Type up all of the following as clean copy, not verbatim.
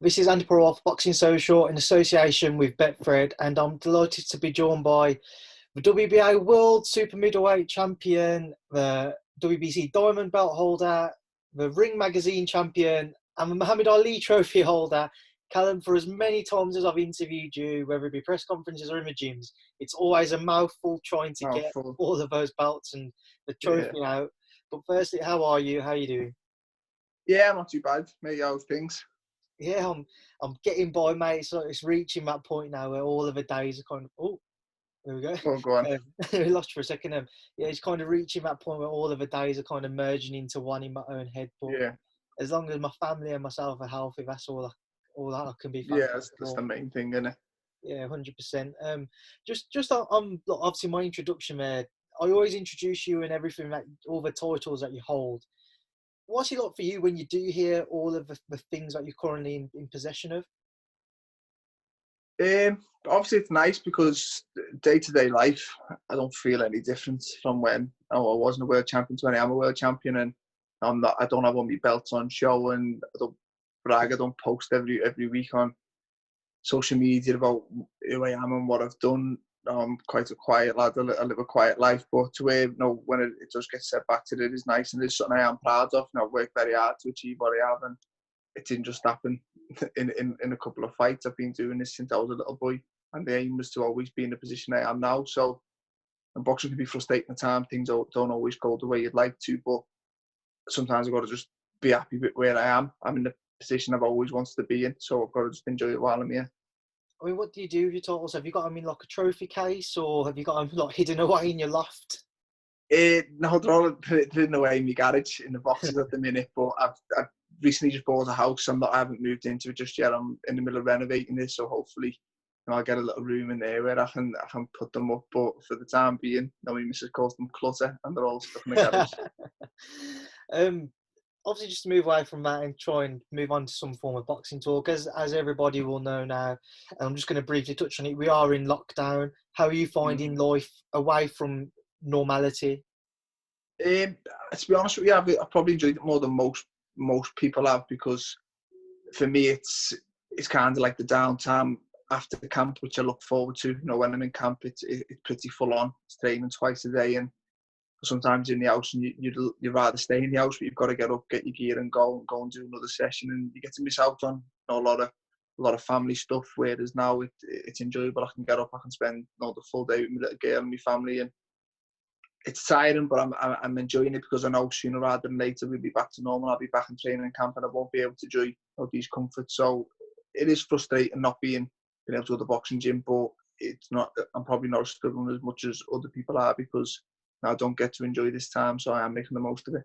This is Andi Purewal for Boxing Social in association with Betfred, and I'm delighted to be joined by the WBA World Super Middleweight Champion, the WBC Diamond Belt holder, the Ring Magazine Champion, and the Muhammad Ali Trophy holder. Callum, for as many times as I've interviewed you, whether it be press conferences or in the gyms, it's always a mouthful trying to get all of those belts and the trophy out. But firstly, how are you? How are you doing? Yeah, not too bad, mate. How's things? Yeah, I'm getting by, mate. So it's reaching that point now where all of the days are kind of, oh, there we go. Oh, go on. We lost for a second. Yeah, it's kind of reaching that point where all of the days are kind of merging into one in my own head. But as long as my family and myself are healthy, that's all that I can be thankful for. That's the main thing, isn't it? Yeah, 100%. Just on obviously my introduction there, I always introduce you and everything, that all the titles that you hold. What's it like for you when you do hear all of the things that you're currently in possession of? Obviously it's nice because day-to-day life, I don't feel any different from when I wasn't a world champion to when I am a world champion, and I don't have all my belts on show, and I don't brag. I don't post every week on social media about who I am and what I've done. I'm quite a quiet lad. I live a quiet life, but to when it does get set back to it is nice, and it's something I am proud of. And I've worked very hard to achieve what I have, and it didn't just happen in a couple of fights. I've been doing this since I was a little boy, and the aim was to always be in the position I am now. So, and boxing can be frustrating at times. Things don't always go the way you'd like to, but sometimes I've got to just be happy with where I am. I'm in the position I've always wanted to be in, so I've got to just enjoy it while I'm here. I mean, what do you do with your titles? Have you got them in like a trophy case, or have you got them like hidden away in your loft? No, they're all hidden away in my garage in the boxes at the minute. But I've recently just bought a house. I haven't moved into it just yet. I'm in the middle of renovating this, so hopefully I'll get a little room in there where I can put them up. But for the time being, my missus calls them clutter, and they're all stuck in the garage. Obviously, just to move away from that and try and move on to some form of boxing talk, as everybody will know now, and I'm just going to briefly touch on it. We are in lockdown. How are you finding life away from normality? To be honest with you, I've probably enjoyed it more than most people have, because for me it's kind of like the downtime after the camp, which I look forward to. When I'm in camp, it's pretty full on. It's training twice a day, and sometimes in the house, and you'd rather stay in the house, but you've got to get up, get your gear, and go and do another session, and you get to miss out on a lot of family stuff. Whereas now it's enjoyable. I can get up, I can spend the full day with my little girl and my family, and it's tiring, but I'm enjoying it because I know sooner rather than later we'll be back to normal. I'll be back in training camp, and I won't be able to enjoy these comforts. So it is frustrating not being able to go to the boxing gym, but it's not. I'm probably not struggling as much as other people are, because I don't get to enjoy this time, so I am making the most of it.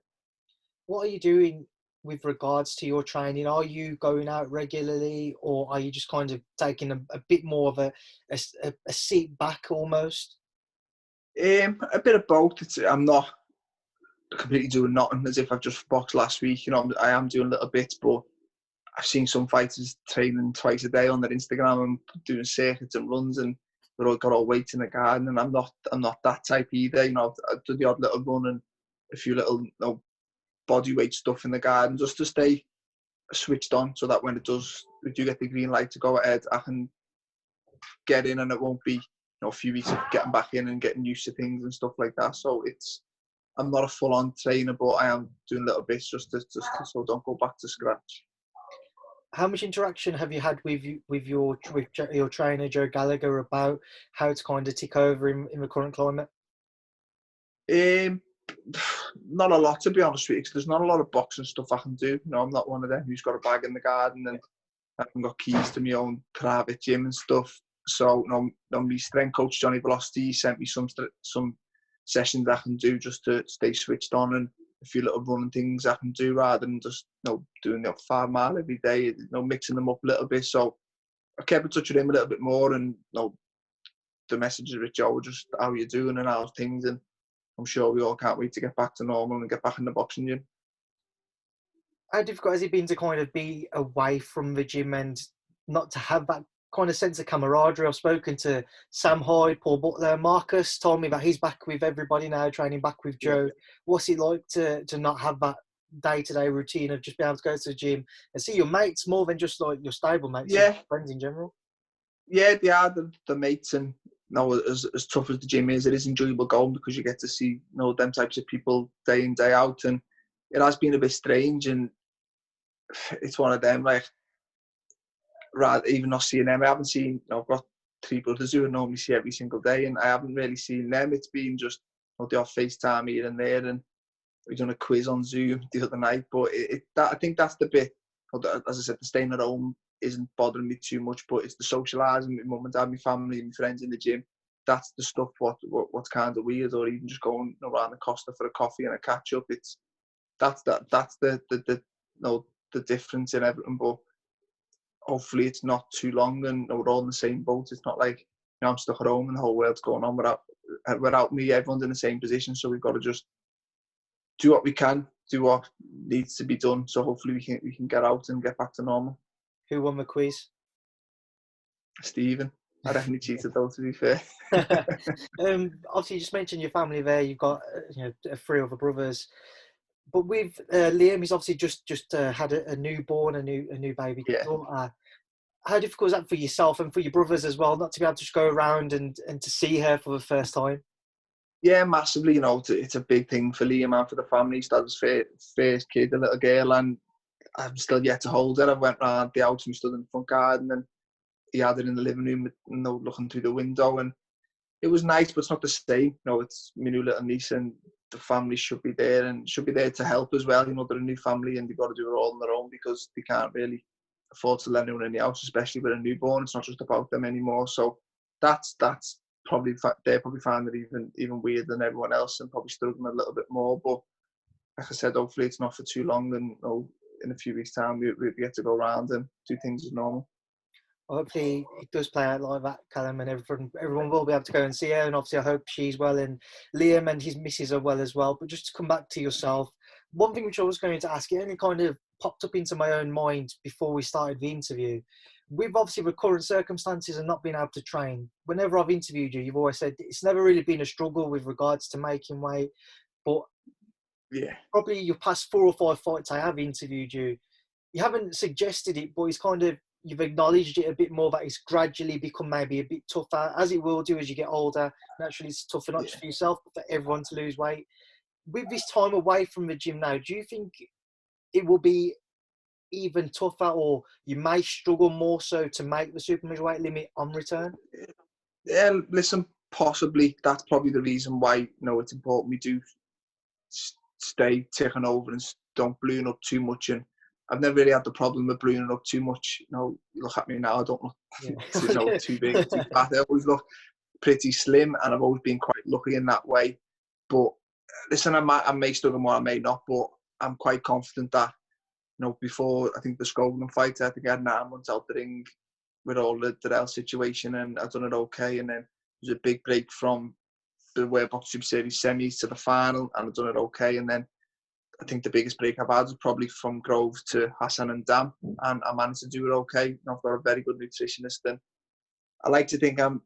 What are you doing with regards to your training? Are you going out regularly, or are you just kind of taking a bit more of a seat back almost? A bit of both. I'm not completely doing nothing as if I've just boxed last week. I am doing little bits, but I've seen some fighters training twice a day on their Instagram and doing circuits and runs, and they've all got all weights in the garden, and I'm not that type either. I do the odd little run and a few little body weight stuff in the garden just to stay switched on, so that when we do get the green light to go ahead, I can get in, and it won't be a few weeks of getting back in and getting used to things and stuff like that. So I'm not a full-on trainer, but I am doing little bits just so I don't go back to scratch. How much interaction have you had with your trainer Joe Gallagher about how to kind of tick over in the current climate? Not a lot, to be honest with you, because there's not a lot of boxing stuff I can do. I'm not one of them who's got a bag in the garden, and I haven't got keys to my own private gym and stuff. So my strength coach Johnny Velocity sent me some sessions I can do just to stay switched on, and a few little running things I can do rather than just doing 5 mile every day. Mixing them up a little bit. So I kept in touch with him a little bit more, and the messages with Joe were just how you doing and how's things, and I'm sure we all can't wait to get back to normal and get back in the boxing gym. How difficult has it been to kind of be away from the gym and not to have that kind of sense of camaraderie? I've spoken to Sam Hyde, Paul Butler, Marcus told me that he's back with everybody now, training back with Joe. What's it like to not have day-to-day routine of just being able to go to the gym and see your mates more than just like your stable mates, your Yeah, friends in general? yeah, they are the mates, and as tough as the gym is, it is enjoyable going because you get to see them types of people day in day out, and it has been a bit strange, and it's one of them like rather even not seeing them. I haven't seen. I've got three brothers who I normally see every single day, and I haven't really seen them. It's been just the odd FaceTime here and there, and we done a quiz on Zoom the other night. But I think that's the bit. As I said, the staying at home isn't bothering me too much, but it's the socialising with mum and dad, my family, my friends in the gym. That's the stuff what's kind of weird, or even just going around the Costa for a coffee and a catch up. That's the difference in everything. But hopefully it's not too long, and we're all in the same boat. It's not like I'm stuck at home and the whole world's going on without me. Everyone's in the same position, so we've got to just do what we can, do what needs to be done. So hopefully we can get out and get back to normal. Who won the quiz? Stephen. I reckon he cheated though, to be fair. Obviously, you just mentioned your family there. You've got 3 other brothers, but with Liam, he's obviously just had a newborn, a new baby daughter. How difficult is that for yourself and for your brothers as well, not to be able to just go around and to see her for the first time? Yeah, massively. It's a big thing for Liam and for the family. He's had his first kid, a little girl, and I'm still yet to hold her. I went round the house and we stood in the front garden, and he had it in the living room, looking through the window, and it was nice, but it's not the same. It's my new little niece, and the family should be there and should be there to help as well. They're a new family and they've got to do it all on their own because they can't really afford to let anyone in the house, especially with a newborn. It's not just about them anymore. So that's probably, they probably find it even weirder than everyone else and probably struggling a little bit more. But like I said, hopefully it's not for too long, and in a few weeks' time we get to go around and do things as normal. Hopefully it does play out like that, Callum, and everyone will be able to go and see her. And obviously I hope she's well, and Liam and his missus are well as well. But just to come back to yourself, one thing which I was going to ask, it only kind of popped up into my own mind before we started the interview. With obviously the current circumstances and not being able to train, whenever I've interviewed you, you've always said it's never really been a struggle with regards to making weight. But yeah, probably your past 4 or 5 fights I have interviewed you, you haven't suggested it, but you've acknowledged it a bit more, that it's gradually become maybe a bit tougher, as it will do as you get older. Naturally, it's tougher not just for yourself, but for everyone to lose weight. With this time away from the gym now, do you think it will be even tougher, or you may struggle more so to make the super middleweight limit on return? Yeah, listen, possibly that's probably the reason why it's important we do stay ticking over and don't balloon up too much. And I've never really had the problem of ballooning up too much. You look at me now, I don't look too big, too fat. I always look pretty slim, and I've always been quite lucky in that way. But listen, I may struggle more, I may not, but I'm quite confident that before I think the Scogan fight, I think I had 9 months out the ring with all the Darrell situation, and I've done it okay. And then there was a big break from the World Box Super Series semis to the final, and I've done it okay. And then I think the biggest break I've had was probably from Grove to Hassan and Dam, and I managed to do it okay. I've got a very good nutritionist, and I like to think I'm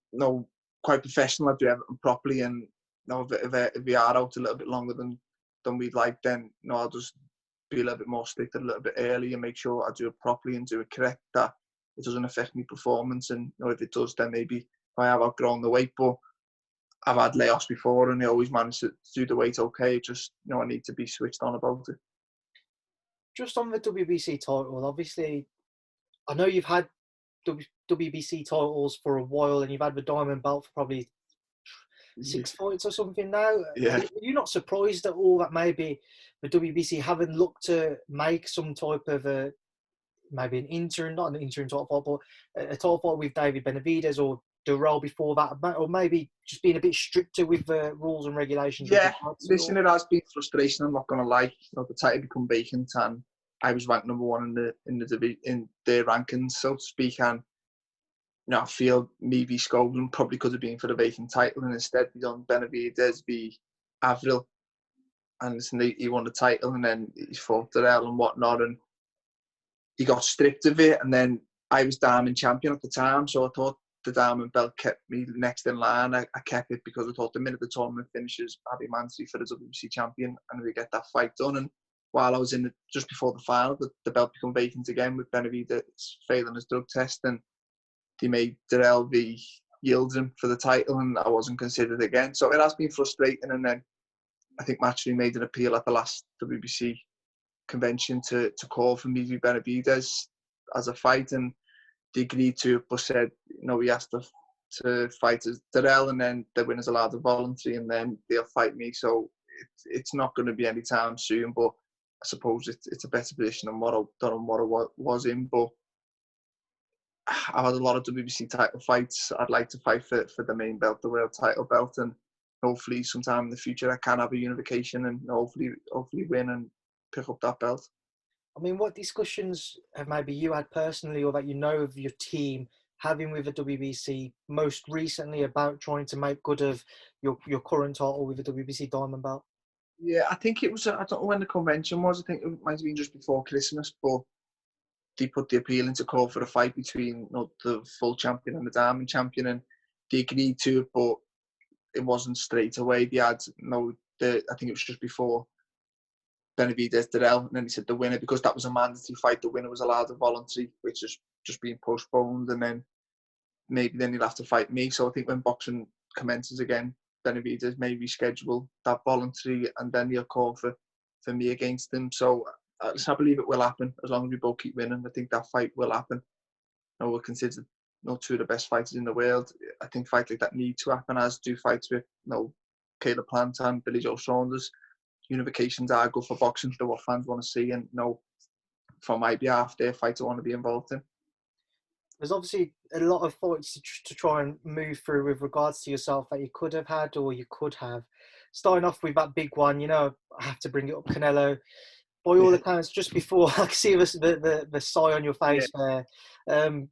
quite professional. I do everything properly, and if we are out a little bit longer than we'd like, then I'll just be a little bit more strict a little bit early and make sure I do it properly and do it correct, that it doesn't affect my performance. And if it does, then maybe I have outgrown the weight. But I've had layoffs before and I always managed to do the weight okay. Just I need to be switched on about it. Just on the WBC title, obviously I know you've had WBC titles for a while, and you've had the diamond belt for probably 6 fights or something now. Yeah. Are you not surprised at all that maybe the WBC haven't looked to make some type of maybe not an interim title fight, but a title fight with David Benavidez or Darrell before that, or maybe just being a bit stricter with the rules and regulations? Yeah, listen, it has been frustration, I'm not going to lie. The title become vacant, and I was ranked number 1 in their rankings, so to speak, and I feel maybe Scogan probably could have been for the vacant title, and instead we done Benavidez v Avril, and listen, he won the title, and then he fought Darrell and whatnot, and he got stripped of it. And then I was diamond champion at the time, so I thought the diamond belt kept me next in line. I kept it because I thought the minute the tournament finishes, I'd be mandatory for the WBC champion, and we get that fight done. And while I was just before the final, the belt became vacant again with Benavidez failing his drug test, and they made Darrell v Yildirim for the title, and I wasn't considered again. So it has been frustrating. And then I think Matchroom made an appeal at the last WBC convention to call for me v Benavidez as a fight, and they agreed to it, but said, he has to fight as Darrell, and then the winner's allowed to voluntary, and then they'll fight me. So it's not going to be anytime soon, but I suppose it's a better position than what I was in. But I've had a lot of WBC title fights. I'd like to fight for the main belt, the world title belt, and hopefully sometime in the future I can have a unification and hopefully win and pick up that belt. I mean, what discussions have maybe you had personally, or that you know of your team having with the WBC most recently about trying to make good of your current title with the WBC Diamond Belt? Yeah, I think it was, I don't know when the convention was, I think it might have been just before Christmas, but they put the appeal into call for a fight between the full champion and the diamond champion, and they agreed to it, but it wasn't straight away. They had, I think it was just before Benavidez Darrell, and then he said the winner, because that was a mandatory fight, the winner was allowed a voluntary, which is just being postponed, and then maybe then he'll have to fight me. So I think when boxing commences again, Benavidez may reschedule that voluntary, and then he'll call for me against him. So I believe it will happen as long as we both keep winning. I think that fight will happen. We're considered two of the best fighters in the world. I think fights like that need to happen, as do fights with Caleb Plant and Billy Joe Saunders. Unifications are good for boxing. They're what fans want to see, and for my behalf, they're fights I want to be involved in. There's obviously a lot of fights to try and move through with regards to yourself that you could have had or you could have. Starting off with that big one, I have to bring it up, Canelo. By all accounts, just before, I can see the sigh on your face there.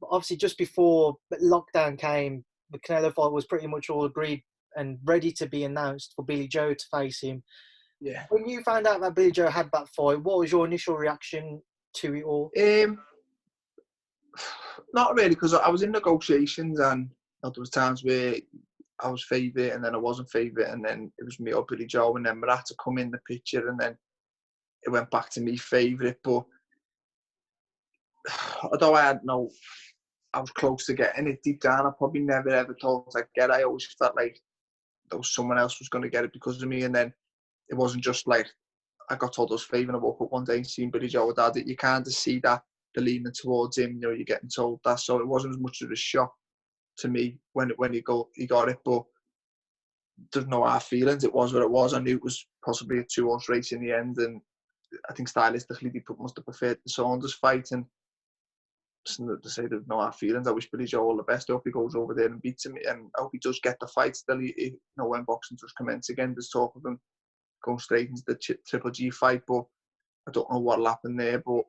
Obviously, just before lockdown came, the Canelo fight was pretty much all agreed and ready to be announced for Billy Joe to face him. Yeah. When you found out that Billy Joe had that fight, what was your initial reaction to it all? Not really, because I was in negotiations, and there was times where I was favourite and then I wasn't favourite, and then it was me or Billy Joe, and then Murat to come in the picture, and then it went back to me favourite. But although I was close to getting it deep down, I probably never ever thought I'd get it. I always felt like there was someone else was going to get it because of me, and then it wasn't just like I got told I was favourite and I woke up one day and seen Billy Joe had it. You kind of see that the leaning towards him, you're getting told that, so it wasn't as much of a shock to me when he got it. But there's no hard feelings. It was what it was. I knew it was possibly a 2-horse race in the end, and I think stylistically they must have preferred the Saunders fight. And to say there's no hard feelings, I wish Billy Joe all the best. I hope he goes over there and beats him, and I hope he does get the fight still. When boxing does commence again, there's talk of him going straight into the Triple G fight, but I don't know what'll happen there. But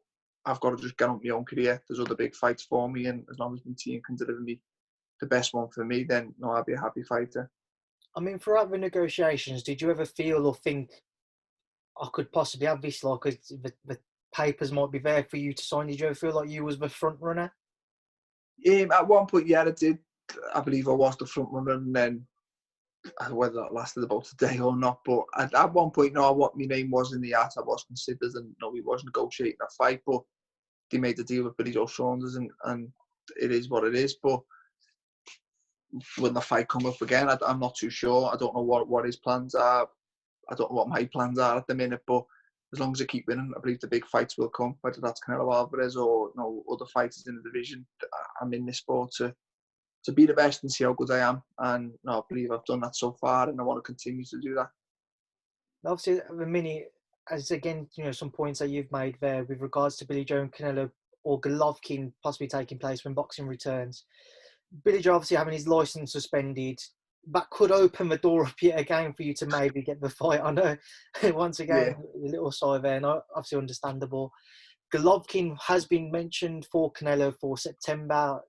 I've got to just get on my own career. There's other big fights for me, and as long as my team can deliver me the best one for me, then I'll be a happy fighter. I mean, throughout the negotiations, did you ever feel or think I could possibly have this, like the papers might be there for you to sign? Did you ever feel like you was the front runner? At one point, yeah, I did. I believe I was the front runner, and then whether that lasted about a day or not, but at one point, what my name was in the hat, I was considered, and we was negotiating a fight, but they made the deal with Billy Joe Saunders, and it is what it is. But when the fight come up again, I'm not too sure. I don't know what his plans are. I don't know what my plans are at the minute, but as long as I keep winning, I believe the big fights will come, whether that's Canelo Alvarez or other fighters in the division. I'm in this sport to be the best and see how good I am, and I believe I've done that so far, and I want to continue to do that. Obviously, the minute, as again, some points that you've made there with regards to Billy Joe and Canelo, or Golovkin possibly taking place when boxing returns. Billy Joe obviously having his license suspended, that could open the door up yet again for you to maybe get the fight. I know, once again, a little sigh there, and obviously understandable. Golovkin has been mentioned for Canelo for September.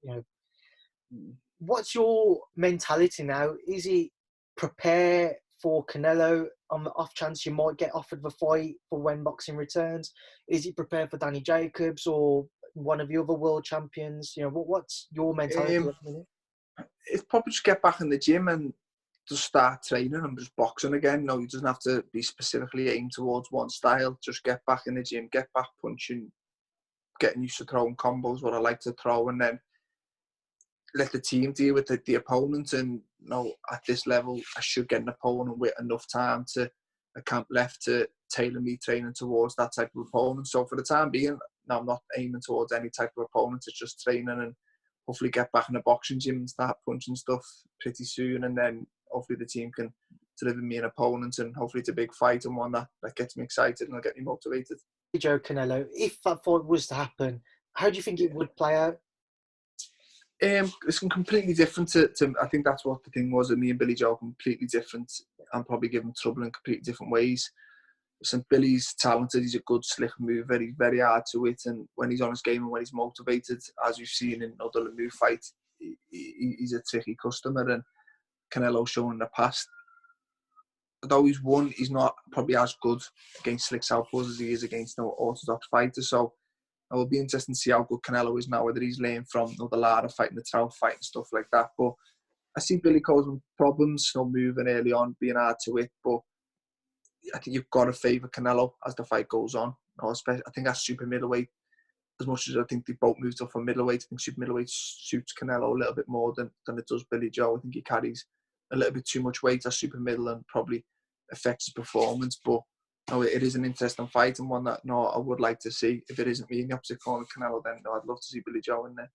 What's your mentality now? Is it prepare for Canelo on the off chance you might get offered the fight for when boxing returns? Is it prepare for Danny Jacobs or one of the other world champions? What's your mentality at the minute? It's probably just get back in the gym and just start training and just boxing again. No, he doesn't have to be specifically aimed towards one style. Just get back in the gym, get back punching, getting used to throwing combos, what I like to throw, and then let the team deal with the opponent. And at this level, I should get an opponent with enough time to a camp left to tailor me training towards that type of opponent. So for the time being, no, I'm not aiming towards any type of opponent. It's just training and hopefully get back in the boxing gym and start punching stuff pretty soon. And then hopefully the team can deliver me an opponent, and hopefully it's a big fight and one that gets me excited and will get me motivated. Joe Canelo, if that fight was to happen, how do you think it would play out? It's completely different to I think that's what the thing was with me and Billy Joe, completely different. I'm probably giving trouble in completely different ways. Listen, Billy's talented, he's a good slick mover, he's very hard to hit, and when he's on his game and when he's motivated, as we've seen in other move fights, he's a tricky customer, and Canelo's shown in the past. Though he's won, he's not probably as good against slick southpaws as he is against orthodox fighters. So it will be interesting to see how good Canelo is now, whether he's laying from the Lara fighting, the Trout fight and stuff like that. But I see Billy causing problems, moving early on, being hard to hit. But I think you've got to favour Canelo as the fight goes on. Especially, I think that's super middleweight. As much as I think they both moved up from middleweight, I think super middleweight suits Canelo a little bit more than it does Billy Joe. I think he carries a little bit too much weight as super middle and probably affects his performance. But it is an interesting fight and one that I would like to see. If it isn't me in the opposite corner, Canelo, then I'd love to see Billy Joe in there.